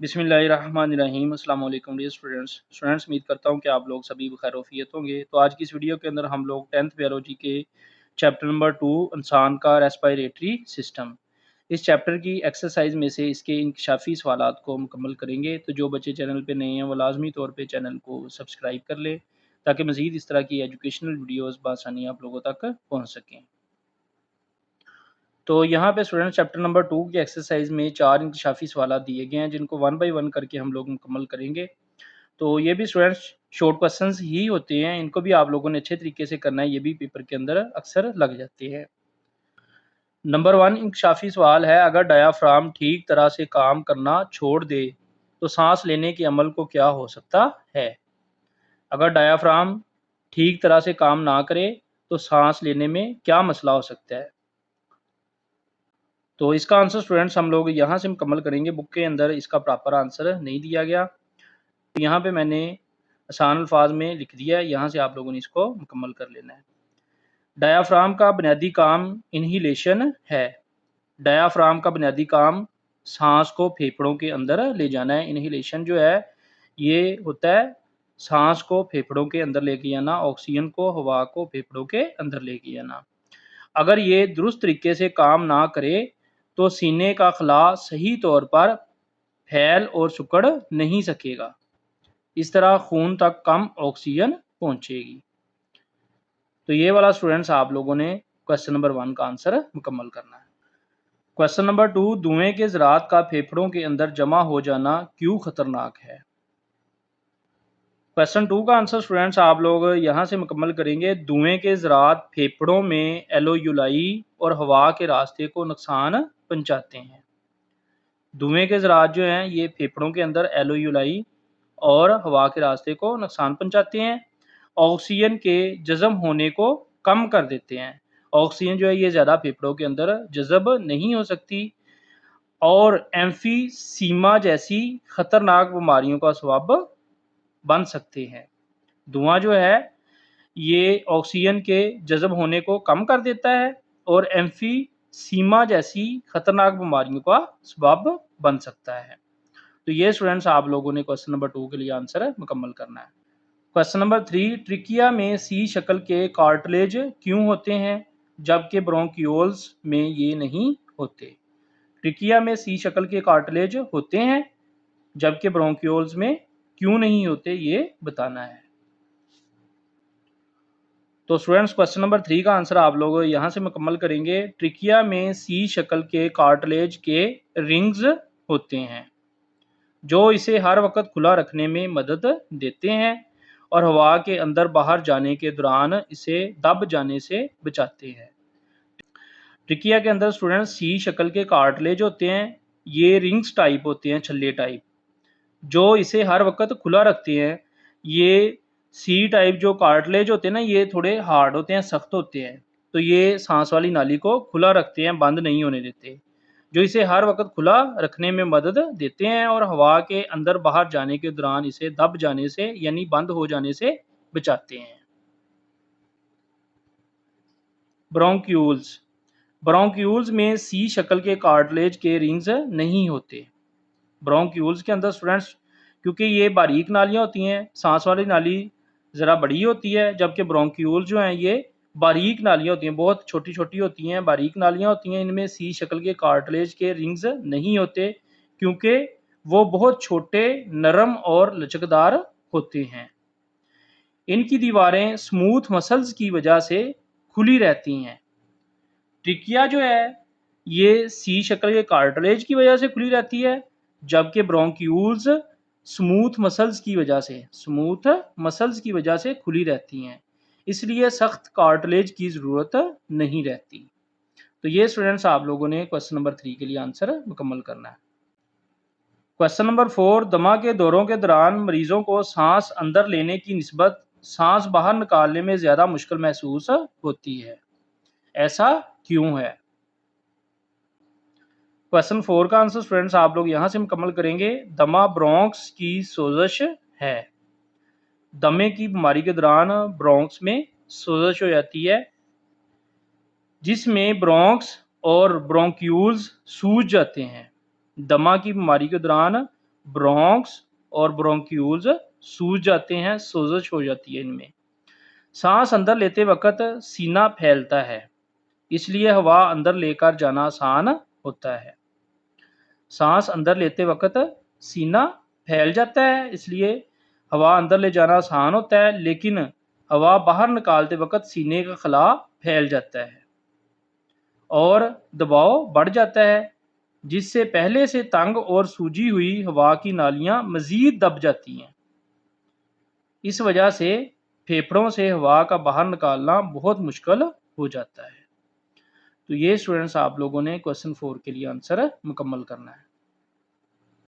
बिस्मिल्लाहिर्रहमानिर्रहीम। अस्सलाम वालेकुम डियर स्टूडेंट्स, उम्मीद करता हूँ कि आप लोग सभी खैरियत होंगे। तो आज की इस वीडियो के अंदर हम लोग 10th बायोलॉजी के चैप्टर नंबर 2 इंसान का रेस्पिरेटरी सिस्टम, इस चैप्टर की एक्सरसाइज में से इसके इंकशाफी सवालात को मुकम्मल करेंगे। तो जो बच्चे चैनल पे नए हैं वो लाजमी तौर पे चैनल को सब्सक्राइब कर ले ताकि मज़ीद इस तरह की एजुकेशनल वीडियोज़ बआसानी आप लोगों तक पहुँच सकें। तो यहाँ पे स्टूडेंट चैप्टर नंबर 2 की एक्सरसाइज में 4 इंकशाफी सवालात दिए गए हैं जिनको 1 बाय 1 करके हम लोग मुकम्मल करेंगे। तो ये भी स्टूडेंट्स शॉर्ट क्वेश्चंस ही होते हैं, इनको भी आप लोगों ने अच्छे तरीके से करना है, ये भी पेपर के अंदर अक्सर लग जाते हैं। नंबर 1 इंकशाफी सवाल है, अगर डायाफ्राम ठीक तरह से काम करना छोड़ दे तो सांस लेने के अमल को क्या हो सकता है? अगर डायाफ्राम ठीक तरह से काम ना करे तो सांस लेने में क्या मसला हो सकता है? तो इसका आंसर स्टूडेंट्स हम लोग यहाँ से मुकम्मल करेंगे। बुक के अंदर इसका प्रॉपर आंसर नहीं दिया गया, तो यहाँ पे मैंने आसान अल्फाज में लिख दिया है, यहाँ से आप लोगों ने इसको मुकम्मल कर लेना है। डायाफ्राम का बुनियादी काम इन्हीलेशन है। डायाफ्राम का बुनियादी काम सांस को फेफड़ों के अंदर ले जाना है। इन्हीलेशन जो है ये होता है सांस को फेफड़ों के अंदर लेके जाना, ऑक्सीजन को, हवा को फेफड़ों के अंदर लेके जाना। अगर ये दुरुस्त तरीके से काम ना करे तो सीने का खला सही तौर पर फैल और सिकुड़ नहीं सकेगा। इस तरह खून तक कम ऑक्सीजन पहुंचेगी। तो ये वाला स्टूडेंट्स आप लोगों ने क्वेश्चन नंबर 1 का आंसर मुकम्मल करना है। क्वेश्चन नंबर 2, धुएं के ज़रात का फेफड़ों के अंदर जमा हो जाना क्यों खतरनाक है? क्वेश्चन 2 का आंसर स्टूडेंट्स आप लोग यहाँ से मुकम्मल करेंगे। धुएं के ज़रात फेफड़ों में एलोयुलाई और हवा के रास्ते को नुकसान पहुँचाते हैं। धुएं के ज़रात जो हैं ये फेफड़ों के अंदर एलोयुलाई और हवा के रास्ते को नुकसान पहुँचाते हैं। ऑक्सीजन के जज़ब होने को कम कर देते हैं। ऑक्सीजन जो है ये ज़्यादा फेफड़ों के अंदर जज़ब नहीं हो सकती और एम्फीसीमा जैसी खतरनाक बीमारियों का सबब बन सकते हैं। धुआं जो है ये ऑक्सीजन के जज़ब होने को कम कर देता है और एम्फीसीमा जैसी खतरनाक बीमारियों का सबब बन सकता है। तो ये स्टूडेंट्स आप लोगों ने क्वेश्चन नंबर 2 के लिए आंसर मुकम्मल करना है। क्वेश्चन नंबर 3, ट्रिकिया में सी शक्ल के कार्टिलेज क्यों होते हैं जबकि ब्रोंकियोल्स में ये नहीं होते? ट्रिकिया में सी शक्ल के कार्टिलेज होते हैं जबकि ब्रोंकियोल्स में क्यों नहीं होते, ये बताना है। तो स्टूडेंट्स क्वेश्चन नंबर 3 का आंसर आप लोग यहाँ से मुकम्मल करेंगे। ट्रिकिया में सी शक्ल के कार्टिलेज के रिंग्स होते हैं जो इसे हर वक्त खुला रखने में मदद देते हैं और हवा के अंदर बाहर जाने के दौरान इसे दब जाने से बचाते हैं। ट्रिकिया के अंदर स्टूडेंट सी शक्ल के कार्टिलेज होते हैं, ये रिंग्स टाइप होते हैं, छल्ले टाइप, जो इसे हर वक्त खुला रखते हैं। ये सी टाइप जो कार्टिलेज होते हैं ना, ये थोड़े हार्ड होते हैं, सख्त होते हैं, तो ये सांस वाली नाली को खुला रखते हैं, बंद नहीं होने देते, जो इसे हर वक्त खुला रखने में मदद देते हैं और हवा के अंदर बाहर जाने के दौरान इसे दब जाने से यानी बंद हो जाने से बचाते हैं। ब्रोंक्यूल्स, ब्रोंक्यूल्स में सी शक्ल के कार्टिलेज के रिंग्स नहीं होते। ब्रोंक्यूल्स के अंदर स्टूडेंट्स क्योंकि ये बारीक नालियाँ होती हैं, सांस वाली नाली ज़रा बड़ी होती है, जबकि ब्रोंक्यूल जो हैं ये बारीक नालियाँ होती हैं, बहुत छोटी छोटी होती हैं, बारीक नालियाँ होती हैं। इनमें सी शक्ल के कार्टिलेज के रिंग्स नहीं होते क्योंकि वो बहुत छोटे, नरम और लचकदार होते हैं। इनकी दीवारें स्मूथ मसल्स की वजह से खुली रहती हैं। ट्रिकिया जो है ये सी शक्ल के कार्टिलेज की वजह से खुली रहती है, जबकि ब्रोंक्यूल्स स्मूथ मसल्स की वजह से खुली रहती हैं, इसलिए सख्त कार्टिलेज की ज़रूरत नहीं रहती। तो ये स्टूडेंट्स आप लोगों ने क्वेश्चन नंबर 3 के लिए आंसर मुकम्मल करना है। क्वेश्चन नंबर 4, दमा के दौरों के दौरान मरीजों को सांस अंदर लेने की निस्बत सांस बाहर निकालने में ज़्यादा मुश्किल महसूस होती है, ऐसा क्यों है? क्वेश्चन 4 का आंसर स्टूडेंट्स आप लोग यहाँ से मुकम्मल करेंगे। दमा ब्रोंक्स की सोजश है। दमे की बीमारी के दौरान ब्रोंक्स में सोजश हो जाती है, जिसमें ब्रोंक्स और ब्रोंक्यूल्स सूज जाते हैं। दमा की बीमारी के दौरान ब्रोंक्स और ब्रोंक्यूल्स सूज जाते हैं, सोजश हो जाती है इनमें। सांस अंदर लेते वक्त सीना फैलता है, इसलिए हवा अंदर लेकर जाना आसान होता है। सांस अंदर लेते वक्त सीना फैल जाता है, इसलिए हवा अंदर ले जाना आसान होता है, लेकिन हवा बाहर निकालते वक्त सीने का खला फैल जाता है और दबाव बढ़ जाता है, जिससे पहले से तंग और सूजी हुई हवा की नालियां मजीद दब जाती हैं। इस वजह से फेफड़ों से हवा का बाहर निकालना बहुत मुश्किल हो जाता है। तो ये स्टूडेंट्स आप लोगों ने क्वेश्चन 4 के लिए आंसर मुकम्मल करना है।